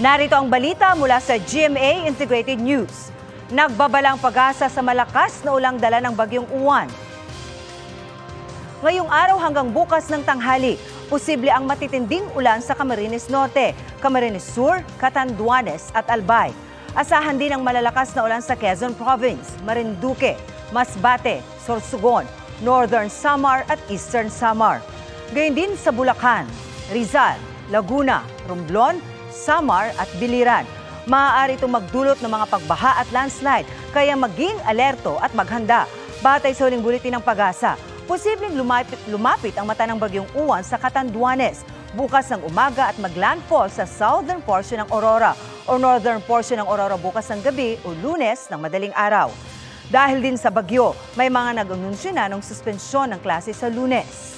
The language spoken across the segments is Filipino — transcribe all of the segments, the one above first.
Narito ang balita mula sa GMA Integrated News. Nagbabalang pag-asa sa malakas na ulang dala ng bagyong Uwan. Ngayong araw hanggang bukas ng tanghali, posible ang matitinding ulan sa Camarines Norte, Camarines Sur, Catanduanes at Albay. Asahan din ang malalakas na ulan sa Quezon Province, Marinduque, Masbate, Sorsogon, Northern Samar at Eastern Samar. Gayon din sa Bulacan, Rizal, Laguna, Romblon, Samar at Biliran. Maaari itong magdulot ng mga pagbaha at landslide, kaya maging alerto at maghanda. Batay sa huling buletin ng Pag-asa, posibleng lumapit ang mata ng bagyong Uwan sa Catanduanes bukas ng umaga at maglandfall sa southern portion ng Aurora o northern portion ng Aurora bukas ng gabi o Lunes ng madaling araw. Dahil din sa bagyo, may mga nag-anunsyo na ng suspensyon ng klase sa Lunes.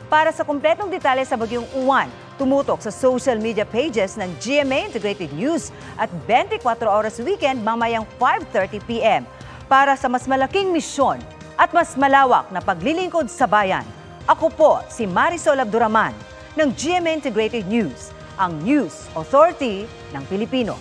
Para sa kumpletong detalye sa bagyong Uwan, tumutok sa social media pages ng GMA Integrated News at 24 oras weekend mamayang 5:30 p.m. Para sa mas malaking misyon at mas malawak na paglilingkod sa bayan, ako po si Marisol Abduraman ng GMA Integrated News, ang News Authority ng Pilipino.